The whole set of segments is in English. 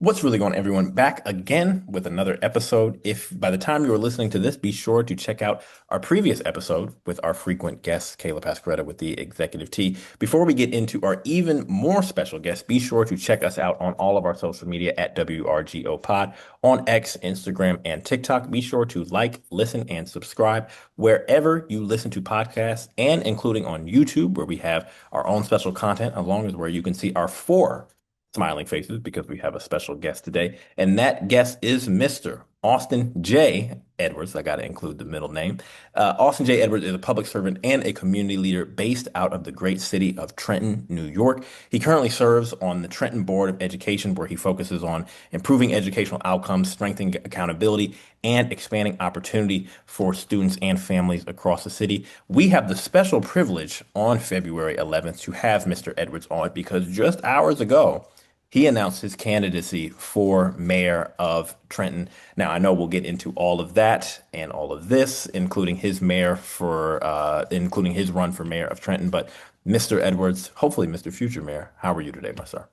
What's really going on, everyone? Back again with another episode. If by the time you are listening to this, be sure to check out our previous episode with our frequent guest, Kayla Pasquetta with the Executive T. Before we get into our even more special guest, be sure to check us out on all of our social media at WRGO Pod on X, Instagram, and TikTok. Be sure to like, listen, and subscribe wherever you listen to podcasts, and including on YouTube, where we have our own special content, along with where you can see our four smiling faces because we have a special guest today. And that guest is Mr. Austin J. Edwards. I got to include the middle name. Austin J. Edwards is a public servant and a community leader based out of the great city of Trenton, New York. He currently serves on the Trenton Board of Education, where he focuses on improving educational outcomes, strengthening accountability, and expanding opportunity for students and families across the city. We have the special privilege on February 11th to have Mr. Edwards on because just hours ago, he announced his candidacy for mayor of Trenton. Now, I know we'll get into all of that and all of this, including his run for mayor of Trenton. But Mr. Edwards, hopefully Mr. Future Mayor, how are you today, my sir?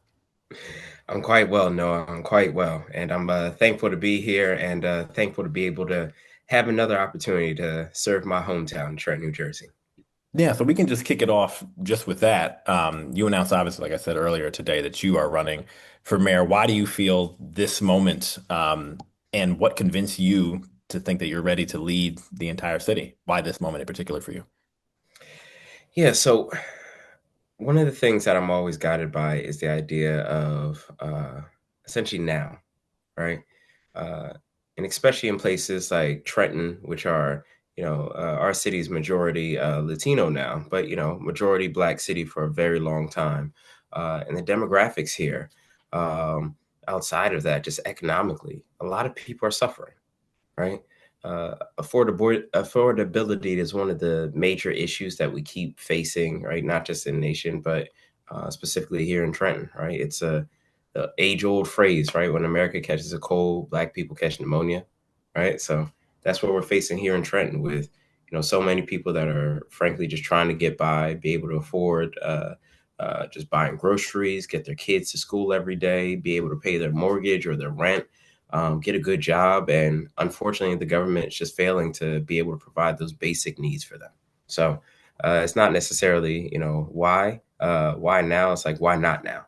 I'm quite well, Noah. I'm quite well. And I'm thankful to be here and thankful to be able to have another opportunity to serve my hometown, Trenton, New Jersey. Yeah, so we can just kick it off just with that. You announced, obviously, like I said earlier today, that you are running for mayor. Why do you feel this moment, and what convinced you to think that you're ready to lead the entire city? Why this moment in particular for you? Yeah, so one of the things that I'm always guided by is the idea of essentially now, right? Uh, and especially in places like Trenton, which are, our city's majority Latino now, but, majority Black city for a very long time. And the demographics here, outside of that, just economically, a lot of people are suffering, right? Affordability is one of the major issues that we keep facing, right? Not just in the nation, but specifically here in Trenton, right? It's a age-old phrase, right? When America catches a cold, Black people catch pneumonia, right? So that's what we're facing here in Trenton with, so many people that are frankly just trying to get by, be able to afford just buying groceries, get their kids to school every day, be able to pay their mortgage or their rent, get a good job. And unfortunately, the government is just failing to be able to provide those basic needs for them. So it's not necessarily, why now? It's like, why not now?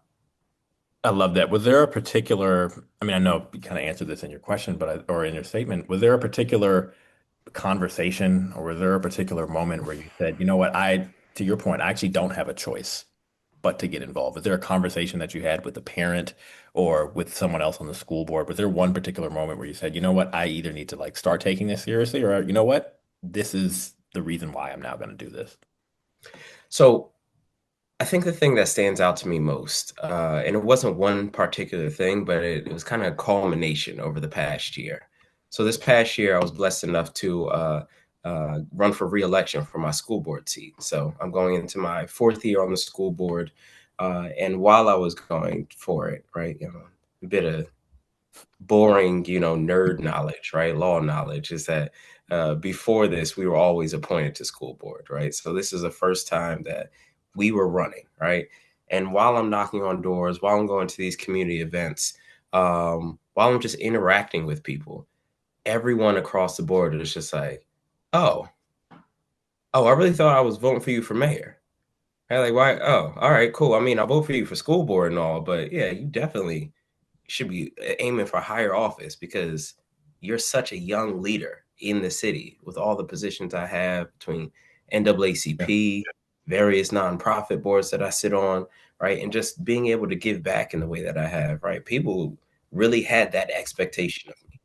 I love that. Was there a particular, I mean, I know you kind of answered this in your question, or in your statement, was there a particular conversation or was there a particular moment where you said, you know what, to your point, I actually don't have a choice but to get involved? Was there a conversation that you had with a parent or with someone else on the school board? Was there one particular moment where you said, you know what, I either need to like start taking this seriously or you know what, this is the reason why I'm now going to do this? So I think the thing that stands out to me most, and it wasn't one particular thing, but it was kind of a culmination over the past year. So this past year, I was blessed enough to run for reelection for my school board seat. So I'm going into my fourth year on the school board, and while I was going for it, right, a bit of boring, nerd knowledge, right, law knowledge is that before this, we were always appointed to school board, right? So this is the first time that we were running, right? And while I'm knocking on doors, while I'm going to these community events, while I'm just interacting with people, everyone across the board is just like, oh, oh, I really thought I was voting for you for mayor. And like, why? Oh, all right, cool. I mean, I vote for you for school board and all, but yeah, you definitely should be aiming for higher office because you're such a young leader in the city with all the positions I have between Yeah. NAACP, various nonprofit boards that I sit on, right? And just being able to give back in the way that I have, right? People really had that expectation of me.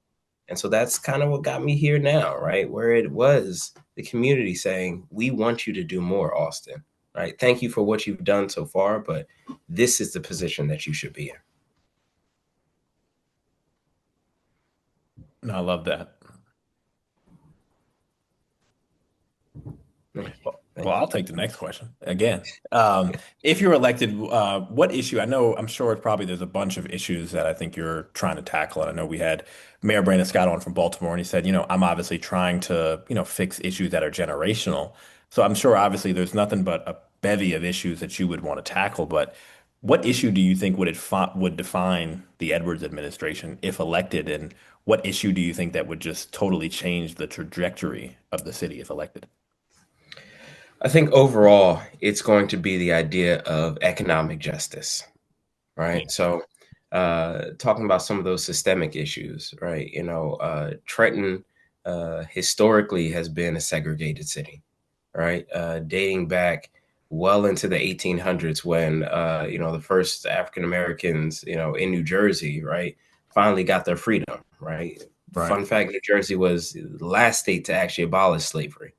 And so that's kind of what got me here now, right? Where it was the community saying, we want you to do more, Austin, right? Thank you for what you've done so far, but this is the position that you should be in. No, I love that. Thank you. Well, Thank you. I'll take the next question again. If you're elected, what issue? I know, I'm sure it's probably there's a bunch of issues that I think you're trying to tackle. And I know we had Mayor Brandon Scott on from Baltimore, and he said, I'm obviously trying to, fix issues that are generational. So I'm sure obviously there's nothing but a bevy of issues that you would want to tackle. But What issue do you think would define the Edwards administration if elected, and what issue do you think that would just totally change the trajectory of the city if elected? I think overall, it's going to be the idea of economic justice, Yeah, right? So, talking about some of those systemic issues, right? Trenton historically has been a segregated city, right? Dating back well into the 1800s when, the first African Americans, in New Jersey, right, finally got their freedom, right? right. Fun fact, New Jersey was the last state to actually abolish slavery,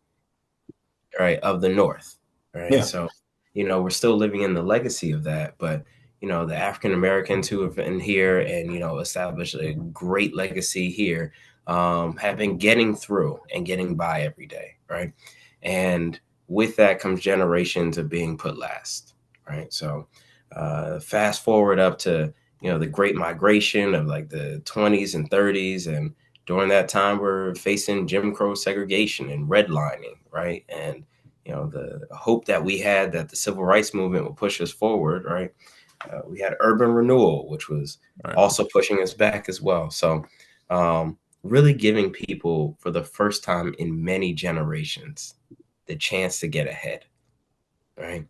right, of the North, right? Yeah, So, we're still living in the legacy of that, but the African Americans who have been here and established a great legacy here have been getting through and getting by every day, right? And with that comes generations of being put last, right? So, fast forward up to the Great Migration of like the 20s and 30s, and during that time we're facing Jim Crow segregation and redlining, right? And the hope that we had that the civil rights movement would push us forward, right? We had urban renewal, which was right. also pushing us back as well. So, really giving people for the first time in many generations the chance to get ahead, right?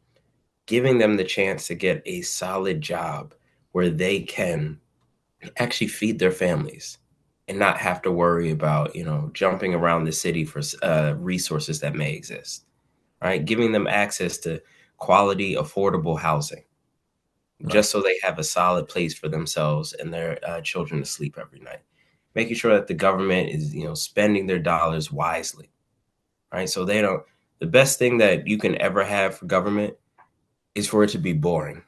Giving them the chance to get a solid job where they can actually feed their families and not have to worry about jumping around the city for resources that may exist, right? Giving them access to quality, affordable housing, Right. just so they have a solid place for themselves and their children to sleep every night. Making sure that the government is, spending their dollars wisely, right? So they don't. The best thing that you can ever have for government is for it to be boring,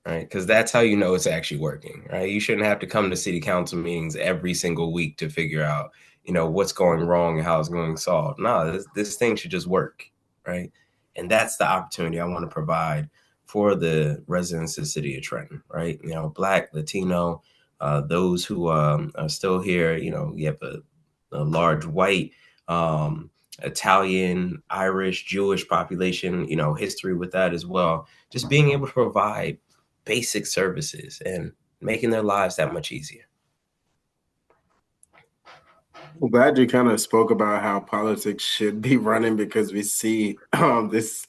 right? Because that's how you know it's actually working, right? You shouldn't have to come to city council meetings every single week to figure out, what's going wrong and how it's going solved. No, this thing should just work, right? And that's the opportunity I want to provide for the residents of the city of Trenton, right? Black, Latino, those who are still here. You have a large white, Italian, Irish, Jewish population. History with that as well. Just being able to provide basic services and making their lives that much easier. I'm glad you kind of spoke about how politics should be running because we see this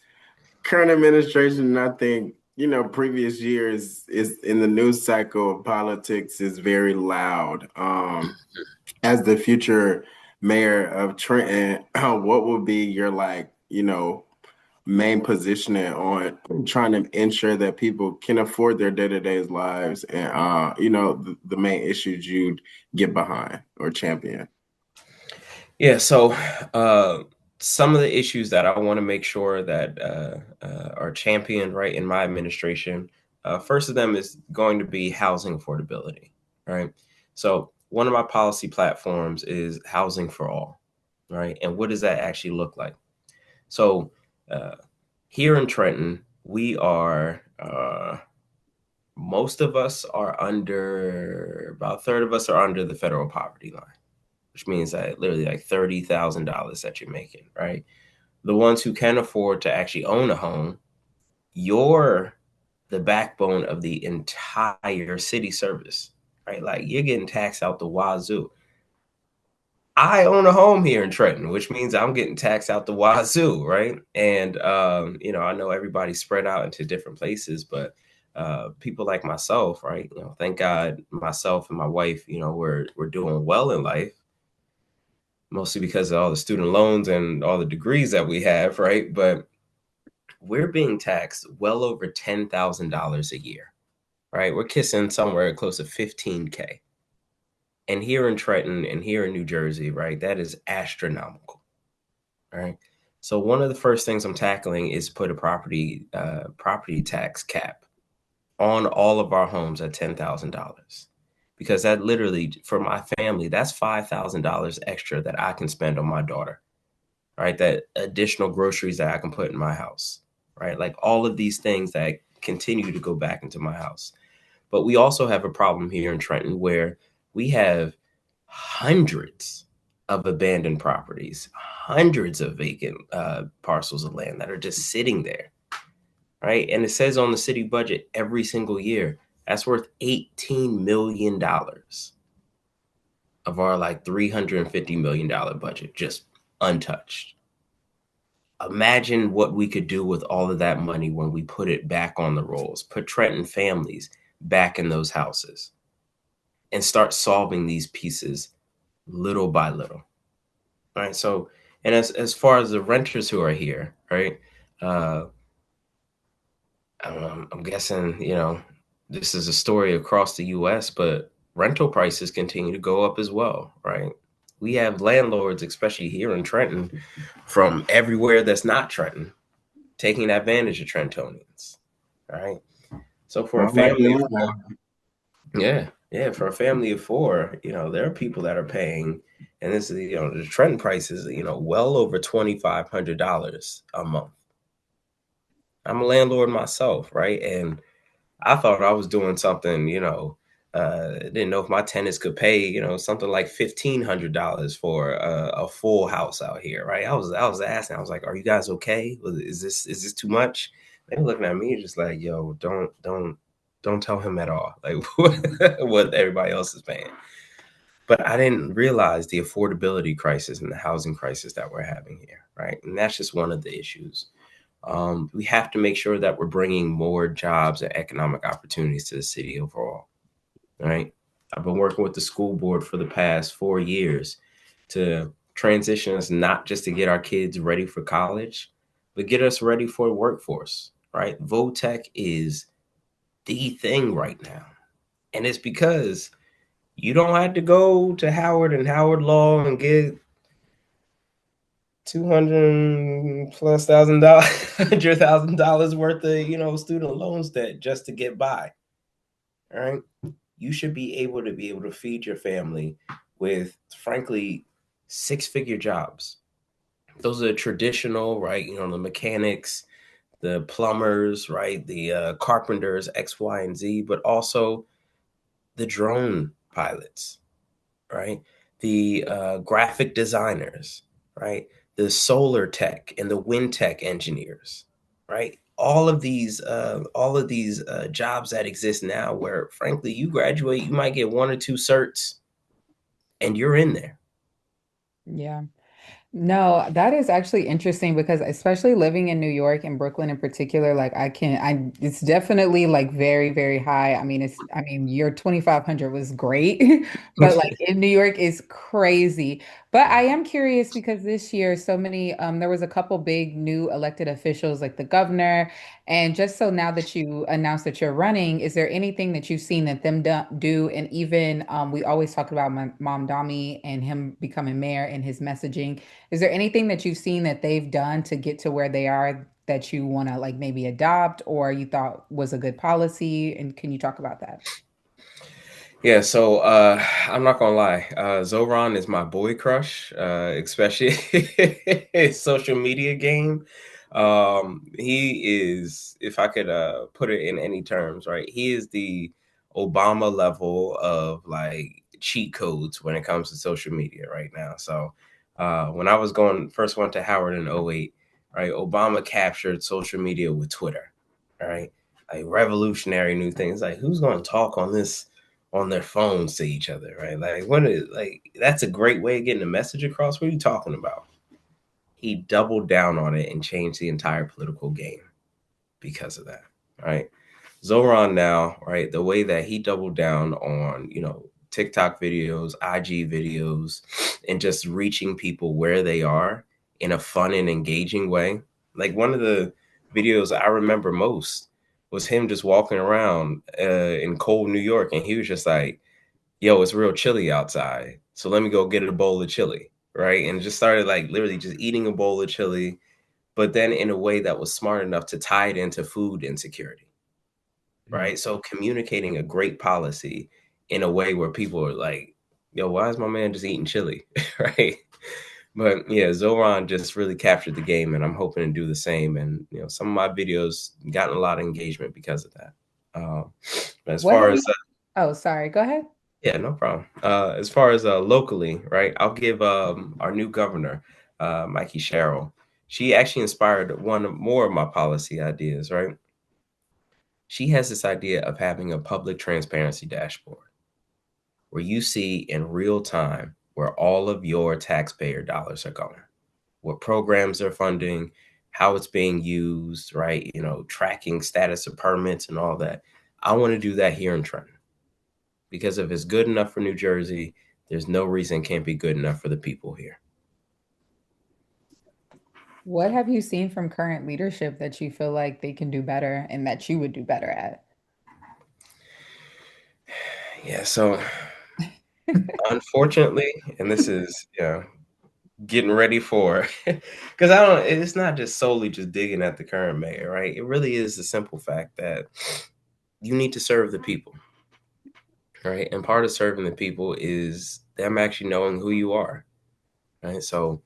current administration, and I think, previous years is in the news cycle of politics is very loud. As the future mayor of Trenton, what would be your main positioning on trying to ensure that people can afford their day-to-day lives and the main issues you'd get behind or champion? Yeah, so some of the issues that I want to make sure that are championed right in my administration. First of them is going to be housing affordability, right? So one of my policy platforms is housing for all, right? And what does that actually look like? So uh, here in Trenton, we are most of us are under about a third of us are under the federal poverty line, which means that literally like $30,000 that you're making, right? The ones who can afford to actually own a home, you're the backbone of the entire city service, right? Like you're getting taxed out the wazoo. I own a home here in Trenton, which means I'm getting taxed out the wazoo, right? And I know everybody's spread out into different places, but people like myself, right? Thank God, myself and my wife, we're doing well in life, mostly because of all the student loans and all the degrees that we have, right? But we're being taxed well over $10,000 a year, right? We're kissing somewhere close to 15K. And here in Trenton and here in New Jersey, right, that is astronomical, right? So one of the first things I'm tackling is put a property tax cap on all of our homes at $10,000, because that literally for my family that's $5,000 extra that I can spend on my daughter, right? That additional groceries that I can put in my house, right? Like all of these things that continue to go back into my house. But we also have a problem here in Trenton where we have hundreds of abandoned properties, hundreds of vacant parcels of land that are just sitting there, right? And it says on the city budget every single year that's worth $18 million of our like $350 million budget, just untouched. Imagine what we could do with all of that money when we put it back on the rolls, put Trenton families back in those houses, and start solving these pieces little by little. Right. So, and as far as the renters who are here, right? Uh, I'm guessing, this is a story across the U.S., but rental prices continue to go up as well, right? We have landlords, especially here in Trenton, from everywhere that's not Trenton, taking advantage of Trentonians, right? So for a Oh my family of God. four, yeah, for a family of four, there are people that are paying, and this is, the Trenton prices, well over $2,500 a month. I'm a landlord myself, right? And I thought I was doing something, didn't know if my tenants could pay, something like $1,500 for a full house out here, right? I was asking, I was like, "Are you guys okay? Is this too much?" They were looking at me just like, "Yo, don't tell him at all, like what everybody else is paying." But I didn't realize the affordability crisis and the housing crisis that we're having here, right? And that's just one of the issues. We have to make sure that we're bringing more jobs and economic opportunities to the city overall, right? I've been working with the school board for the past 4 years to transition us not just to get our kids ready for college, but get us ready for the workforce, right? Votech is the thing right now. And it's because you don't have to go to Howard and Howard Law and get 200 plus $1,000, $100,000 worth of student loans debt just to get by. All right, you should be able to feed your family with, frankly, six-figure jobs. Those are traditional, right? The mechanics, the plumbers, right? The carpenters, X, Y, and Z, but also the drone pilots, right? The graphic designers, right? The solar tech and the wind tech engineers, right? All of these jobs that exist now, where frankly you graduate, you might get one or two certs, and you're in there. Yeah. No, that is actually interesting because especially living in New York and Brooklyn in particular, like it's definitely like very, very high. I mean, your 2,500 was great, but like in New York is crazy. But I am curious because this year, there was a couple big new elected officials like the governor. And just so now that you announced that you're running, is there anything that you've seen that them do? And even we always talk about Mamdani and him becoming mayor and his messaging. Is there anything that you've seen that they've done to get to where they are that you want to like maybe adopt or you thought was a good policy? And can you talk about that? Yeah, so I'm not gonna lie. Zoran is my boy crush, especially his social media game. He is, if I could put it in any terms, right? He is the Obama level of like cheat codes when it comes to social media right now. So when I was first went to Howard in '08, right? Obama captured social media with Twitter, right? Like revolutionary new things. Like who's going to talk on their phones to each other, right? Like that's a great way of getting a message across. What are you talking about? He doubled down on it and changed the entire political game because of that, right? Zoran now, right? The way that he doubled down on, TikTok videos, IG videos, and just reaching people where they are in a fun and engaging way. Like one of the videos I remember most was him just walking around in cold New York, and he was just like, "Yo, it's real chilly outside, so let me go get a bowl of chili," right? And just started like literally just eating a bowl of chili, but then in a way that was smart enough to tie it into food insecurity, right? So communicating a great policy in a way where people are like, "Yo, why is my man just eating chili?" right? But yeah, Zoran just really captured the game, and I'm hoping to do the same. And some of my videos gotten a lot of engagement because of that. As What far have as you? Oh, sorry. Go ahead. Yeah, no problem. As far as locally, right? I'll give our new governor, Mikey Sherrill. She actually inspired one more of my policy ideas, right? She has this idea of having a public transparency dashboard where you see in real time where all of your taxpayer dollars are going, what programs they're funding, how it's being used, right? Tracking status of permits and all that. I want to do that here in Trenton because if it's good enough for New Jersey, there's no reason it can't be good enough for the people here. What have you seen from current leadership that you feel like they can do better and that you would do better at? Yeah, so unfortunately, and this is getting ready for because it's not just solely just digging at the current mayor, right? It really is the simple fact that you need to serve the people, right? And part of serving the people is them actually knowing who you are, right? So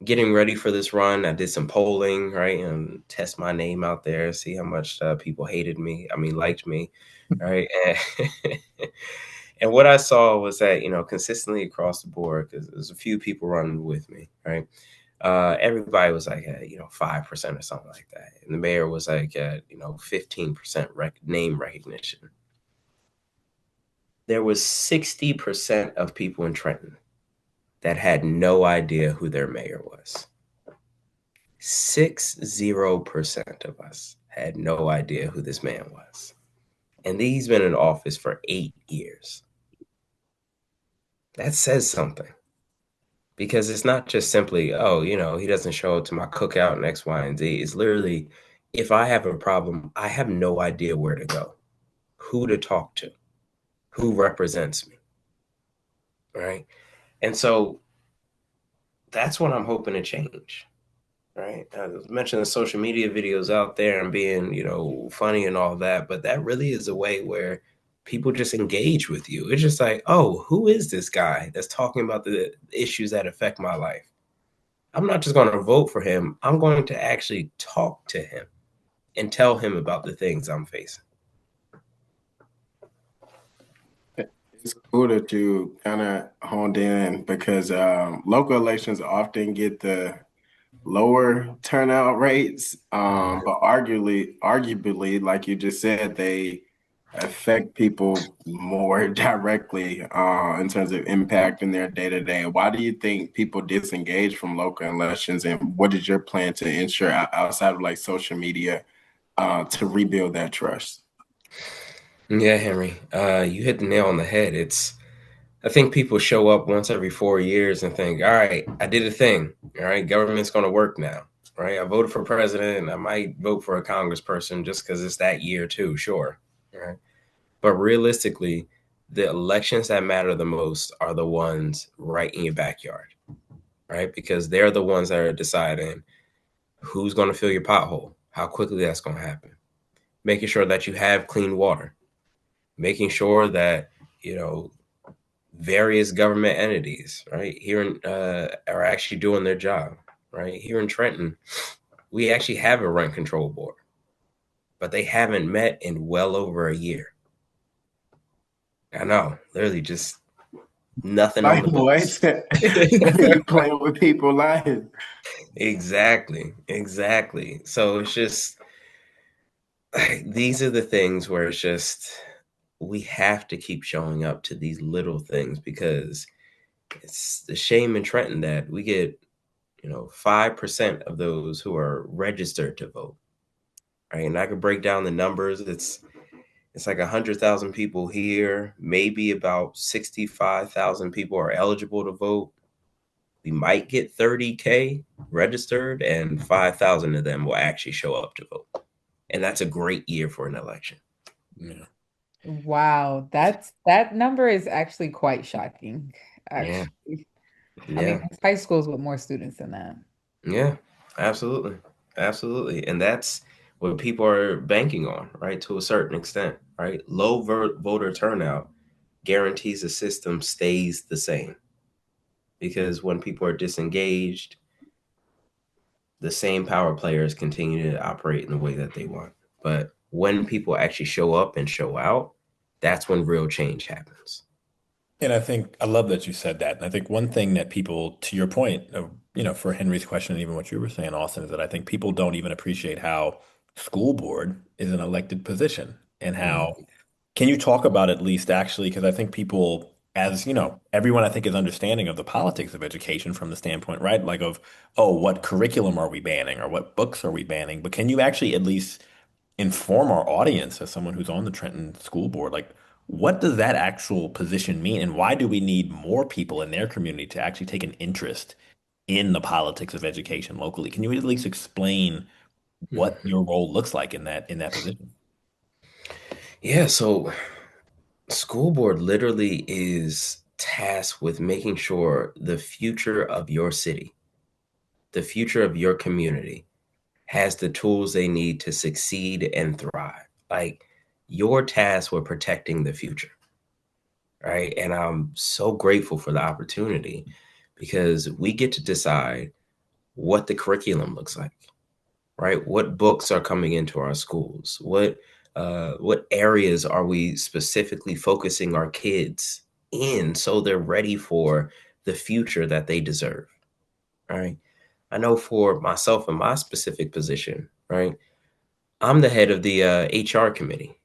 getting ready for this run, I did some polling, right, and test my name out there, see how much people hated me. I mean, liked me, right? And, and what I saw was that consistently across the board, because there's a few people running with me, right? Everybody was like, 5% or something like that, and the mayor was like, 15% name recognition. There was 60% of people in Trenton that had no idea who their mayor was. 60% of us had no idea who this man was. And he's been in office for 8 years. That says something because it's not just simply, he doesn't show up to my cookout and X, Y, and Z. It's literally, if I have a problem, I have no idea where to go, who to talk to, who represents me. Right. And so that's what I'm hoping to change. Right. I mentioned the social media videos out there and being, funny and all that, but that really is a way where people just engage with you. It's just like, oh, who is this guy that's talking about the issues that affect my life? I'm not just going to vote for him. I'm going to actually talk to him and tell him about the things I'm facing. It's cool that you kind of honed in because local elections often get the lower turnout rates, but arguably, like you just said, they affect people more directly in terms of impacting their day to day. Why do you think people disengage from local elections, and what is your plan to ensure outside of like social media to rebuild that trust? Yeah, Henry, you hit the nail on the head. I think people show up once every 4 years and think, all right, I did a thing. All right, government's going to work now. Right. I voted for president. And I might vote for a congressperson just because it's that year too. Sure. Right. But realistically, the elections that matter the most are the ones right in your backyard. Right. Because they're the ones that are deciding who's going to fill your pothole, how quickly that's going to happen, making sure that you have clean water, making sure that, various government entities, right, here are actually doing their job. Right here in Trenton, we actually have a rent control board, but they haven't met in well over a year. I know, literally just nothing on Like the what? books. You playing with people's lives. Exactly. So it's just these are the things where it's just we have to keep showing up to these little things because it's the shame in Trenton that we get 5% of those who are registered to vote. Right. And I could break down the numbers. It's like 100,000 people here. Maybe about 65,000 people are eligible to vote. We might get 30K registered, and 5,000 of them will actually show up to vote. And that's a great year for an election. Yeah. Wow, that number is actually quite shocking, Yeah. actually. I mean, Yeah. there's high schools with more students than that. Yeah. Absolutely. Absolutely. And that's what people are banking on, right? To a certain extent, right? Low voter turnout guarantees the system stays the same because when people are disengaged, the same power players continue to operate in the way that they want. But when people actually show up and show out, that's when real change happens. And I think I love that you said that. And I think one thing that people, to your point, for Henry's question and even what you were saying, Austin, is that I think people don't even appreciate how school board is an elected position. and Mm. how can you talk about at least actually, because I think people, as you know, everyone I think is understanding of the politics of education from the standpoint, right? Like of, oh, what curriculum are we banning or what books are we banning? But can you actually at least inform our audience as someone who's on the Trenton School Board, like what does that actual position mean and why do we need more people in their community to actually take an interest in the politics of education locally? Can you at least explain what Mhm. your role looks like in that position? Yeah, so school board literally is tasked with making sure the future of your city, the future of your community has the tools they need to succeed and thrive. Like your task with protecting the future, right? And I'm so grateful for the opportunity because we get to decide what the curriculum looks like, right? What books are coming into our schools? What areas are we specifically focusing our kids in so they're ready for the future that they deserve, right? I know for myself in my specific position, right? I'm the head of the HR committee,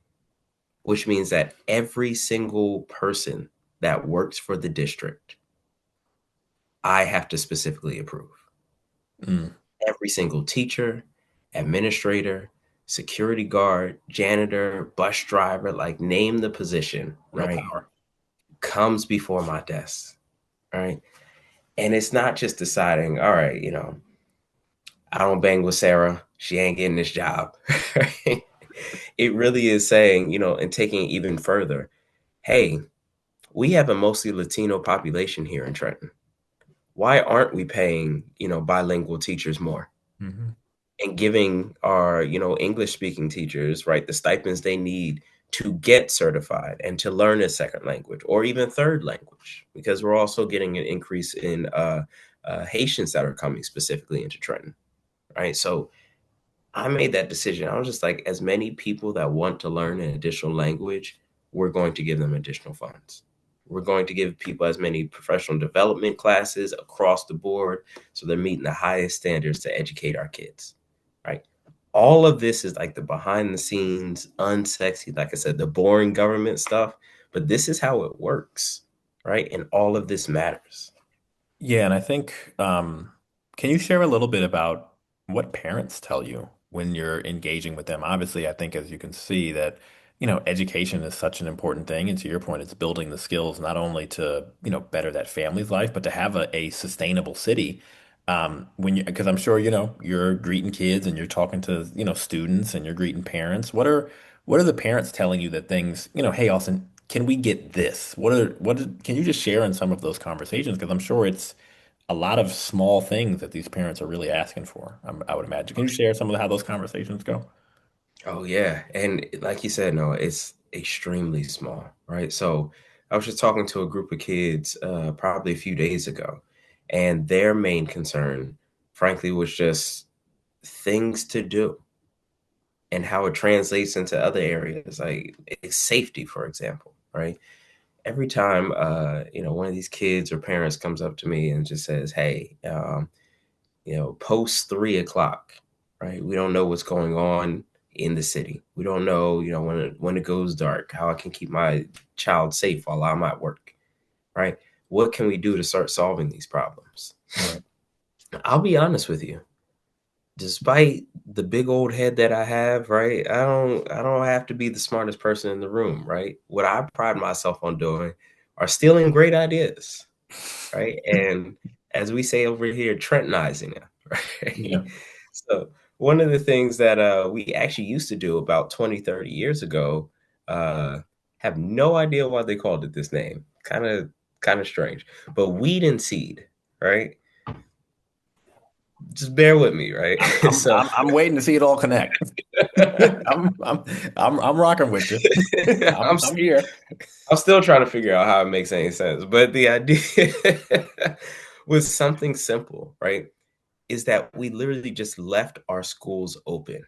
which means that every single person that works for the district, I have to specifically approve. Mm, Every single teacher, administrator, security guard, janitor, bus driver, like name the position, real right? power. Comes before my desk, right? And it's not just deciding, all right, I don't bang with Sarah. She ain't getting this job. Right? It really is saying, and taking it even further, hey, we have a mostly Latino population here in Trenton. Why aren't we paying, bilingual teachers more? Hmm. And giving our English speaking teachers, right, the stipends they need to get certified and to learn a second language or even third language, because we're also getting an increase in Haitians that are coming specifically into Trenton, right? So I made that decision. I was just like, as many people that want to learn an additional language, we're going to give them additional funds. We're going to give people as many professional development classes across the board so they're meeting the highest standards to educate our kids, right? All of this is like the behind the scenes, unsexy, like I said, the boring government stuff, but this is how it works, right? And all of this matters. Yeah, and I think, can you share a little bit about what parents tell you when you're engaging with them? Obviously, I think as you can see that, education is such an important thing. And to your point, it's building the skills not only to, better that family's life, but to have a sustainable city. Because I'm sure, you're greeting kids and you're talking to, students and you're greeting parents. What are the parents telling you that things, hey, Austin, can we get this? Can you just share in some of those conversations? Because I'm sure it's a lot of small things that these parents are really asking for, I would imagine. Can you share some of how those conversations go? Oh yeah, and like you said, no, it's extremely small, right? So I was just talking to a group of kids probably a few days ago, and their main concern, frankly, was just things to do and how it translates into other areas, like safety, for example, right? Every time, one of these kids or parents comes up to me and just says, "Hey, post 3 o'clock, right? We don't know what's going on in the city. We don't know, when it goes dark, how I can keep my child safe while I'm at work, right? What can we do to start solving these problems?" Right. I'll be honest with you. Despite the big old head that I have, right? I don't have to be the smartest person in the room, right? What I pride myself on doing are stealing great ideas, right? And as we say over here, Trentonizing it, right? Yeah. So one of the things that we actually used to do about 20, 30 years ago, uh, have no idea why they called it this name. Kind of strange. But weed and seed, right? Just bear with me, right? I'm I'm So I'm, I'm waiting to see it all connect. I'm I'm I'm rocking with you. I'm I'm here. I'm still trying to figure out how it makes any sense. But the idea was something simple, right? Is that we literally just left our schools open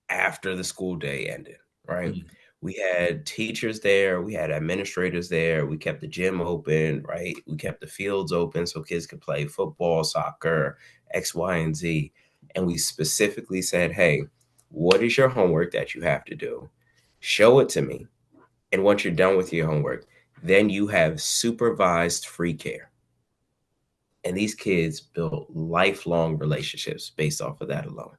after the school day ended, right? Mm. We had teachers there, we had administrators there, we kept the gym open, right? We kept the fields open so kids could play football, soccer, X, Y, and Z. And we specifically said, hey, what is your homework that you have to do? show it to me. And once you're done with your homework, then you have supervised free care. And these kids build lifelong relationships based off of that alone.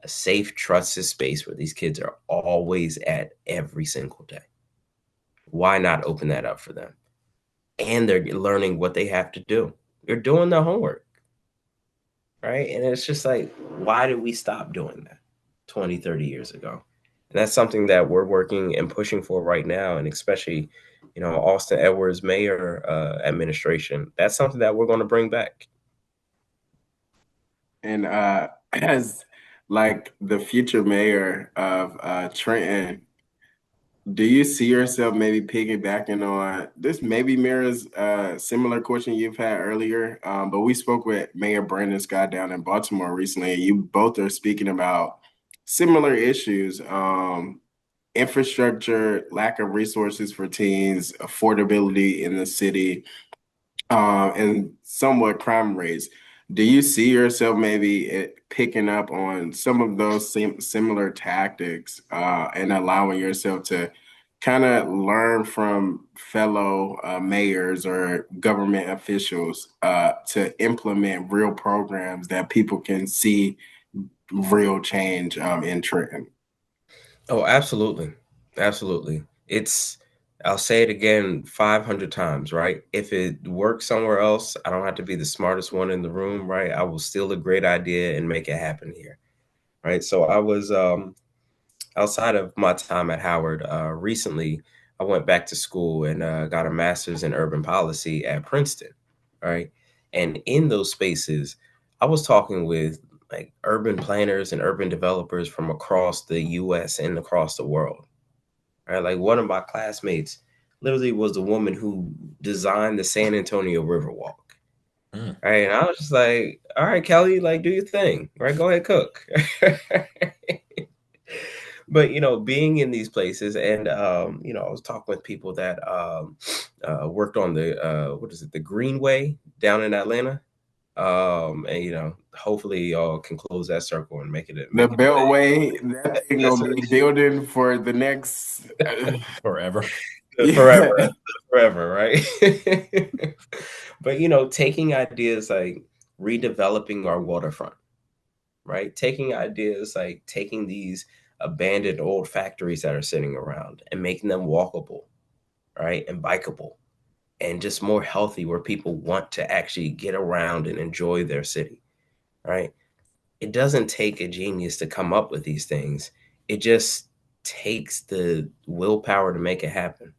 A safe, trusted space where these kids are always at every single day. Why not open that up for them? And they're learning what they have to do. They're doing their homework, right? And it's just like, why did we stop doing that 20, 30 years ago? And that's something that we're working and pushing for right now. And especially, Austin Edwards mayor administration, that's something that we're going to bring back. And as like the future mayor of Trenton, do you see yourself maybe piggybacking on this? Maybe mirrors similar question you've had earlier, but we spoke with Mayor Brandon Scott down in Baltimore recently, and you both are speaking about similar issues: infrastructure, lack of resources for teens, affordability in the city, and somewhat crime rates. Do you see yourself maybe picking up on some of those similar tactics and allowing yourself to kind of learn from fellow mayors or government officials to implement real programs that people can see real change in Trenton? Oh, absolutely. Absolutely. I'll say it again 500 times, right? If it works somewhere else, I don't have to be the smartest one in the room, right? I will steal a great idea and make it happen here, right? So I was outside of my time at Howard, recently I went back to school and got a master's in urban policy at Princeton, right? And in those spaces, I was talking with like urban planners and urban developers from across the US and across the world, right? Like one of my classmates literally was the woman who designed the San Antonio Riverwalk. Mm. Right. And I was just like, all right, Kelly, like do your thing. Right. Go ahead, cook. But being in these places and I was talking with people that worked on the what is it, the Greenway down in Atlanta. And hopefully y'all can close that circle and The make it a Beltway, that thing yes, gonna be building for the next, Forever. forever, yeah. forever, right? But taking ideas like redeveloping our waterfront, right? Taking ideas like taking these abandoned old factories that are sitting around and making them walkable, right? And bikeable and just more healthy where people want to actually get around and enjoy their city, right? It doesn't take a genius to come up with these things. It just takes the willpower to make it happen.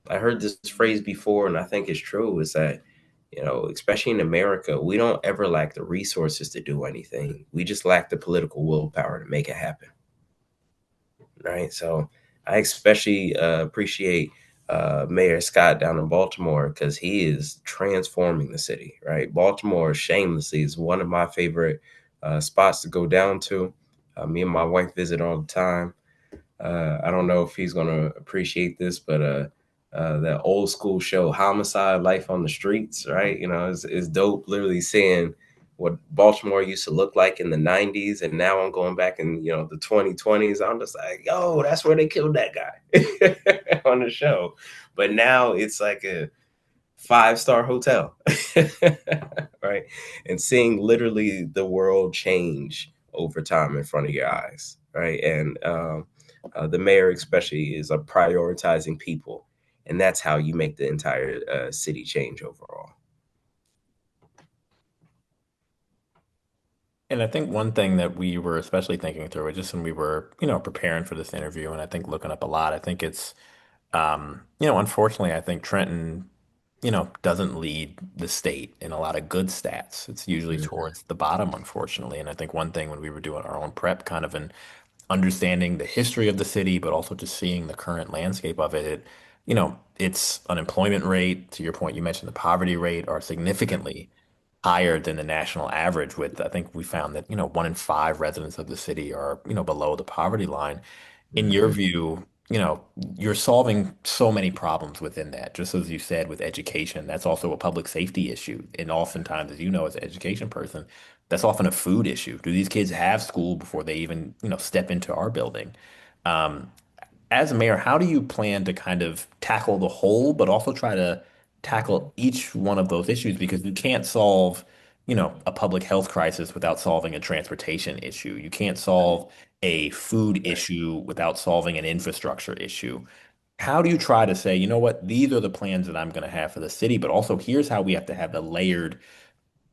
I heard this phrase before, and I think it's true, is that, especially in America, we don't ever lack the resources to do anything. We just lack the political willpower to make it happen. Right. So I especially appreciate Mayor Scott down in Baltimore because he is transforming the city. Right. Baltimore, shamelessly, is one of my favorite spots to go down to. Me and my wife visit all the time. I don't know if he's going to appreciate this, but that old school show, Homicide: Life on the Streets, right? Is dope. Literally seeing what Baltimore used to look like in the 90s. And now I'm going back in, the 2020s. I'm just like, yo, that's where they killed that guy on the show. But now it's like a five-star hotel, right? And seeing literally the world change over time in front of your eyes, right? And the mayor, especially, is prioritizing people, and that's how you make the entire city change overall. And I think one thing that we were especially thinking through, just when we were, preparing for this interview, and I think looking up a lot, I think it's, unfortunately, I think Trenton, doesn't lead the state in a lot of good stats. It's usually Mhm. towards the bottom, unfortunately. And I think one thing when we were doing our own prep, kind of in understanding the history of the city, but also just seeing the current landscape of it, its unemployment rate, to your point, you mentioned the poverty rate, are significantly higher than the national average. With, I think we found that, 1 in 5 residents of the city are, below the poverty line. In your Mhm. view, you're solving so many problems within that. Just as you said with education, that's also a public safety issue. And oftentimes, as you know, as an education person, that's often a food issue. Do these kids have school before they even, step into our building? Um, as mayor, how do you plan to kind of tackle the whole, but also try to tackle each one of those issues? Because you can't solve, a public health crisis without solving a transportation issue. You can't solve a food Right. issue without solving an infrastructure issue. How do you try to say, you know what, these are the plans that I'm going to have for the city, but also here's how we have to have the layered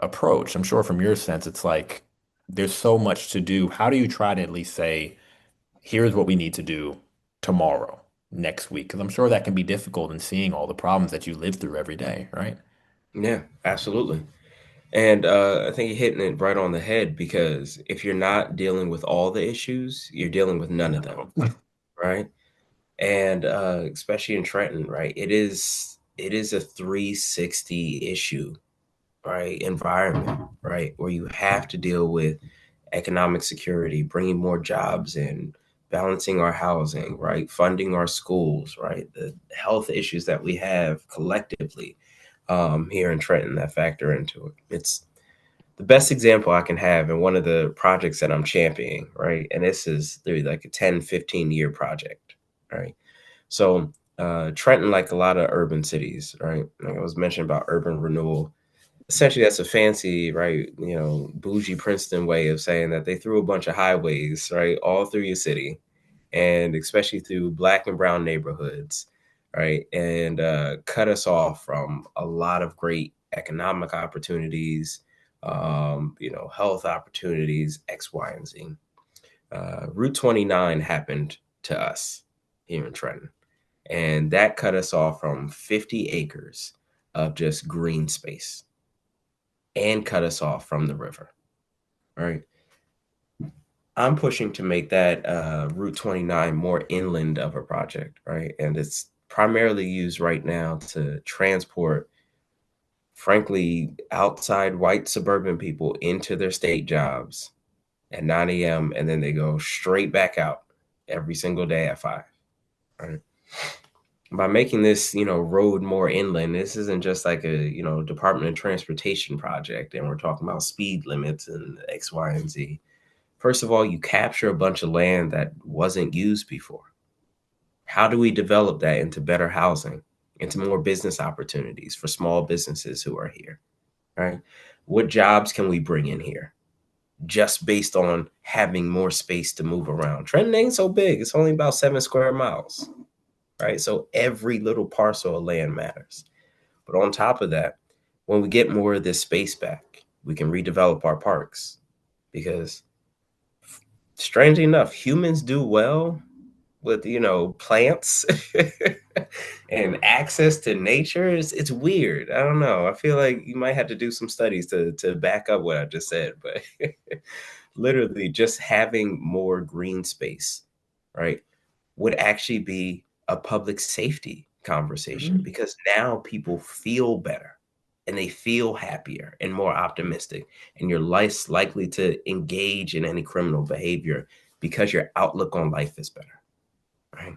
approach? I'm sure from your sense, it's like there's so much to do. How do you try to at least say, here's what we need to do tomorrow, next week? Because I'm sure that can be difficult in seeing all the problems that you live through every day, right? Yeah, absolutely. And I think you're hitting it right on the head because if you're not dealing with all the issues, you're dealing with none of them, No. right? And especially in Trenton, right? It is a 360 issue, right? Environment, right? Where you have to deal with economic security, bringing more jobs in, balancing our housing, right? Funding our schools, right? The health issues that we have collectively here in Trenton that factor into it. It's the best example I can have in one of the projects that I'm championing, right? And this is literally like a 10, 15-year project, right? So Trenton, like a lot of urban cities, right? Like I was mentioning about urban renewal. Essentially, that's a fancy, right? Bougie Princeton way of saying that they threw a bunch of highways, right, all through your city, and especially through Black and brown neighborhoods, right, and cut us off from a lot of great economic opportunities, health opportunities, X, Y, and Z. Route 29 happened to us here in Trenton, and that cut us off from 50 acres of just green space and cut us off from the river, right? I'm pushing to make that Route 29 more inland of a project, right? And it's primarily used right now to transport, frankly, outside white suburban people into their state jobs at 9 a.m. and then they go straight back out every single day at 5, right? By making this, road more inland, this isn't just like a, Department of Transportation project and we're talking about speed limits and X, Y, and Z. First of all, you capture a bunch of land that wasn't used before. How do we develop that into better housing, into more business opportunities for small businesses who are here, right? What jobs can we bring in here just based on having more space to move around? Trenton ain't so big. It's only about 7 square miles, right? So every little parcel of land matters. But on top of that, when we get more of this space back, we can redevelop our parks because strangely enough, humans do well with plants and access to nature. It's weird. I don't know. I feel like you might have to do some studies to back up what I just said, but literally just having more green space, right, would actually be a public safety conversation Mhm. because now people feel better and they feel happier and more optimistic, and you're less likely to engage in any criminal behavior because your outlook on life is better, right?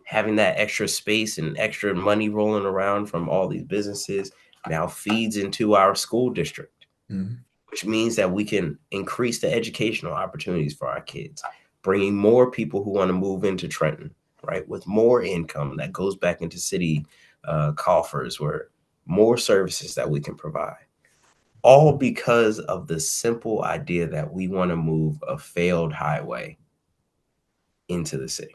Having that extra space and extra money rolling around from all these businesses now feeds into our school district, Mhm. which means that we can increase the educational opportunities for our kids, bringing more people who want to move into Trenton, right, with more income that goes back into city coffers, where more services that we can provide, all because of the simple idea that we want to move a failed highway into the city.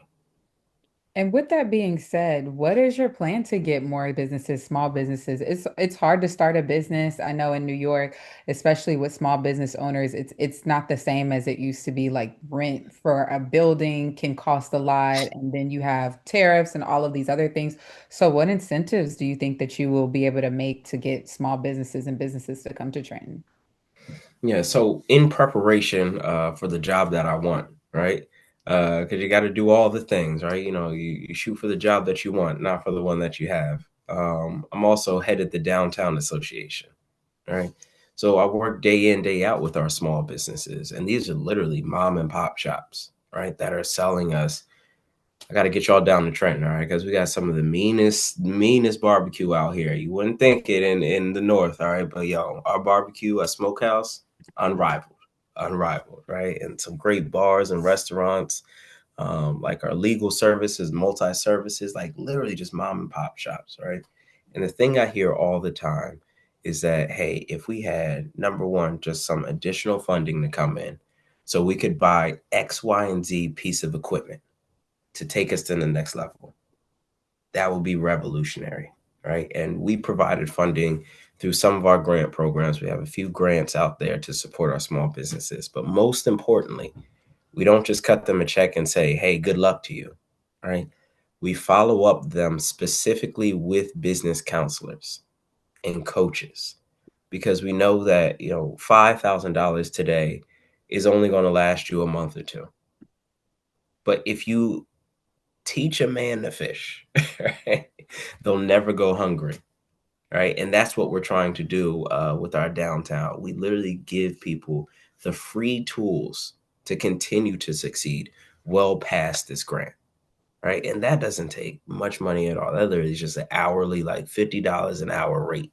And with that being said, what is your plan to get more businesses, small businesses? It's hard to start a business. I know in New York, especially with small business owners, it's not the same as it used to be. Like rent for a building can cost a lot, and then you have tariffs and all of these other things. So what incentives do you think that you will be able to make to get small businesses and businesses to come to Trenton? Yeah, so in preparation for the job that I want, right? Because you got to do all the things, right? You shoot for the job that you want, not for the one that you have. I'm also headed the downtown association, right? So I work day in, day out with our small businesses, and these are literally mom and pop shops, right? That are selling us. I got to get y'all down to Trenton, all right? Because we got some of the meanest barbecue out here. You wouldn't think it in the north, all right? But yo, our barbecue, our smokehouse, unrivaled, unrivaled, right? And some great bars and restaurants. like our legal services, multi-services, like literally just mom and pop shops, right? And the thing I hear all the time is that, hey, if we had, number one, just some additional funding to come in so we could buy X, Y, and Z piece of equipment to take us to the next level, that would be revolutionary, right? And we provided funding through some of our grant programs. We have a few grants out there to support our small businesses. But most importantly, we don't just cut them a check and say, hey, good luck to you, right? We follow up them specifically with business counselors and coaches because we know that, $5,000 today is only going to last you a month or two. But if you teach a man to fish, right, they'll never go hungry, right? And that's what we're trying to do with our downtown. We literally give people the free tools to continue to succeed well past this grant, right? And that doesn't take much money at all. That literally is just an hourly, like $50 an hour rate,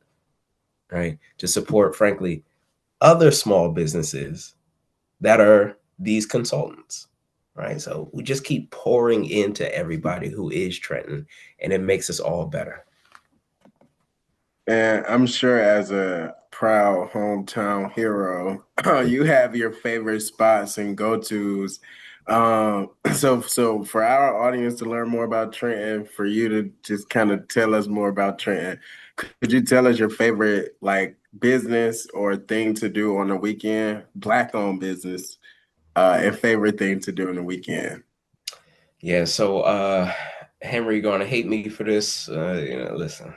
right? To support, frankly, other small businesses that are these consultants, right? So we just keep pouring into everybody who is Trenton, and it makes us all better. And I'm sure as a proud hometown hero, you have your favorite spots and go-tos. So for our audience to learn more about Trenton, for you to just kind of tell us more about Trenton, could you tell us your favorite like business or thing to do on the weekend, Black-owned business, and favorite thing to do on the weekend? Yeah, so Henry, you're gonna hate me for this. Listen.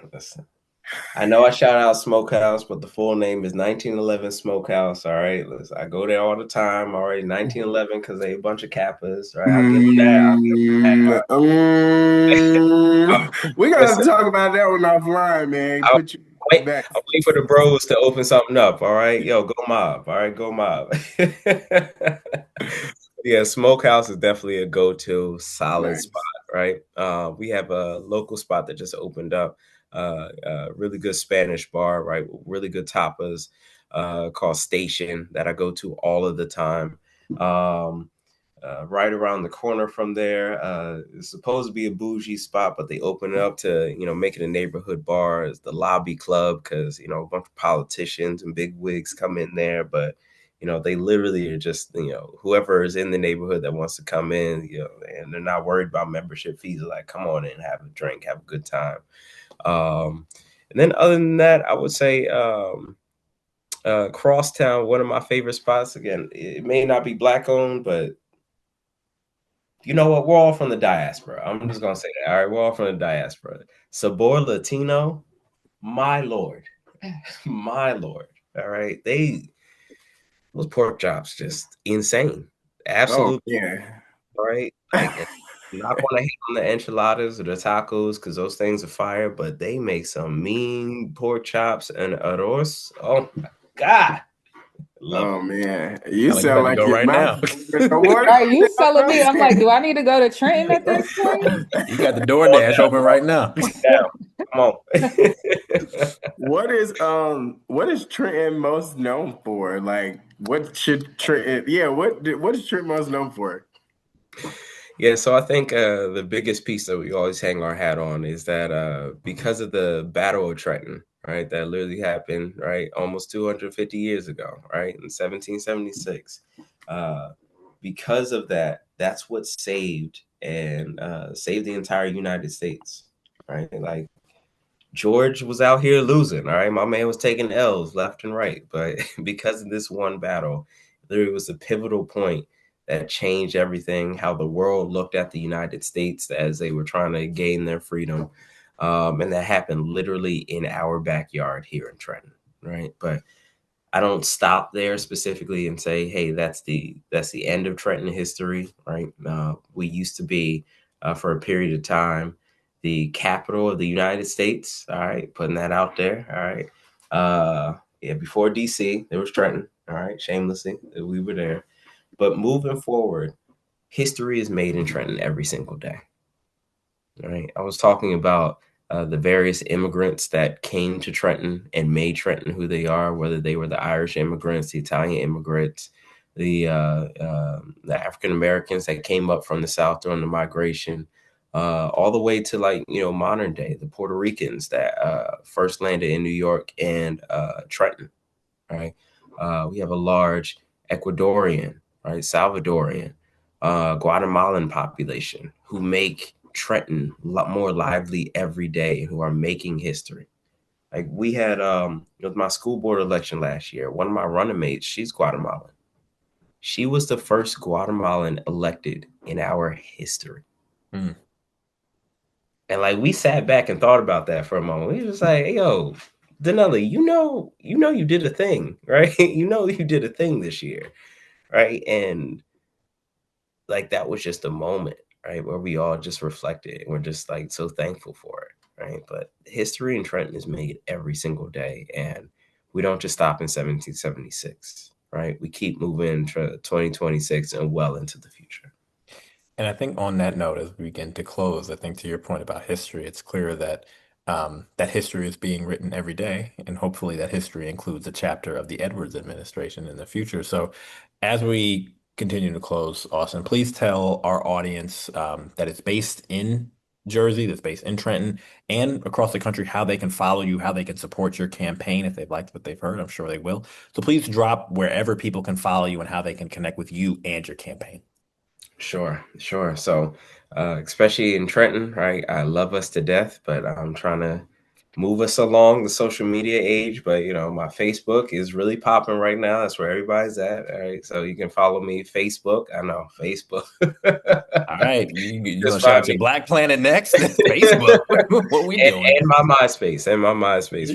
I know I shout out Smokehouse, but the full name is 1911 Smokehouse. All right, listen, I go there all the time. All right, 1911 because they a bunch of Kappas. Right, I'll give them that. We gotta Listen, talk about that one offline, man. I'll Put you wait. back. I'll wait for the bros to open something up. All right, yo, go mob. All right, go mob. Yeah, Smokehouse is definitely a go-to solid spot, Nice. right? We have a local spot that just opened up, really good Spanish bar, right? Really good tapas, called Station that I go to all of the time. Um, right around the corner from there, it's supposed to be a bougie spot, but they open it up to, make it a neighborhood bar. It's the Lobby Club because, a bunch of politicians and big wigs come in there, but they literally are just, whoever is in the neighborhood that wants to come in, and they're not worried about membership fees. They're like, come on in, have a drink, have a good time. And then other than that, I would say Crosstown, one of my favorite spots. Again, it may not be Black owned, but you know what? We're all from the diaspora. I'm just gonna say that. All right, we're all from the diaspora. Sabor Latino, my lord, my lord. All right, those pork chops just insane, Oh absolute. yeah. All right, like I'm not gonna hate on the enchiladas or the tacos because those things are fire, but they make some mean pork chops and arroz. Oh my god, love Oh it. man. You Sound like you sound about to like go your right mouth now. is watering Right, you selling me. I'm like, do I down. need to go to Trenton at this point? You got the Going DoorDash down, open bro. right now. Going down. Come on. What is Trenton most known for? Like what should Trenton what is Trenton most known for? Yeah, so I think the biggest piece that we always hang our hat on is that because of the Battle of Trenton, right, that literally happened, right, almost 250 years ago, right, in 1776. Because of that, that's what saved the entire United States, right? Like George was out here losing, all right? My man was taking L's left and right. But because of this one battle, there was a pivotal point that changed everything, how the world looked at the United States as they were trying to gain their freedom. And that happened literally in our backyard here in Trenton, right? But I don't stop there specifically and say, hey, that's the end of Trenton history, right? We used to be, for a period of time, the capital of the United States. All right, putting that out there. All right, yeah. Before DC, there was Trenton. All right, shamelessly, we were there. But moving forward, history is made in Trenton every single day. All right, I was talking about the various immigrants that came to Trenton and made Trenton who they are, whether they were the Irish immigrants, the Italian immigrants, the African Americans that came up from the South during the migration, all the way to like, modern day, the Puerto Ricans that first landed in New York and Trenton, right? We have a large Ecuadorian, right, Salvadorian, Guatemalan population who make Trenton a lot more lively every day, who are making history. Like we had with my school board election last year, one of my running mates, she's Guatemalan. She was the first Guatemalan elected in our history. Mm. And like we sat back and thought about that for a moment. We was like, hey, yo, Denelli, you did a thing, right? You did a thing this year, right? And like that was just a moment, right, where we all just reflected and we're just like so thankful for it, right? But history in Trenton is made every single day, and we don't just stop in 1776, right? We keep moving to 2026 and well into the future. And I think on that note, as we begin to close, I think to your point about history, it's clear that that history is being written every day, and hopefully that history includes a chapter of the Edwards administration in the future. So, as we continue to close, Austin, please tell our audience that it's based in Jersey, that's based in Trenton, and across the country, how they can follow you, how they can support your campaign if they've liked what they've heard. I'm sure they will. So please drop wherever people can follow you and how they can connect with you and your campaign. Sure, sure. So, especially in Trenton, right? I love us to death, but I'm trying to move us along the social media age. But my Facebook is really popping right now. That's where everybody's at. All right, so you can follow me Facebook. I know Facebook. All right, you gonna Just shout find out your me. Black Planet next? Facebook. What we doing? And my MySpace,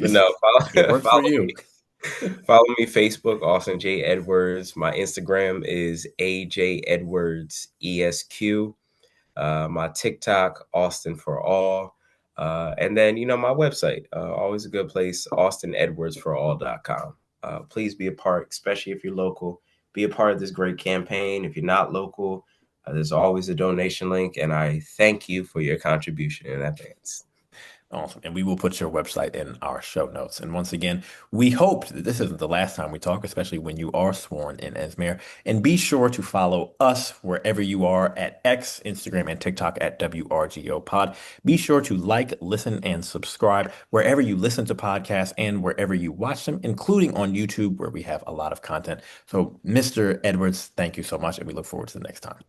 But no, It worked for follow you. me. Follow me Facebook, Austin J. Edwards. My Instagram is AJ Edwards ESQ. My TikTok, Austin for All. And then, my website, always a good place, austinedwardsforall.com. Please be a part, especially if you're local. Be a part of this great campaign. If you're not local, there's always a donation link. And I thank you for your contribution in advance. Awesome. And we will put your website in our show notes. And once again, we hope that this isn't the last time we talk, especially when you are sworn in as mayor. And be sure to follow us wherever you are at X, Instagram, and TikTok at WRGO Pod. Be sure to like, listen, and subscribe wherever you listen to podcasts and wherever you watch them, including on YouTube, where we have a lot of content. So, Mr. Edwards, thank you so much, and we look forward to the next time.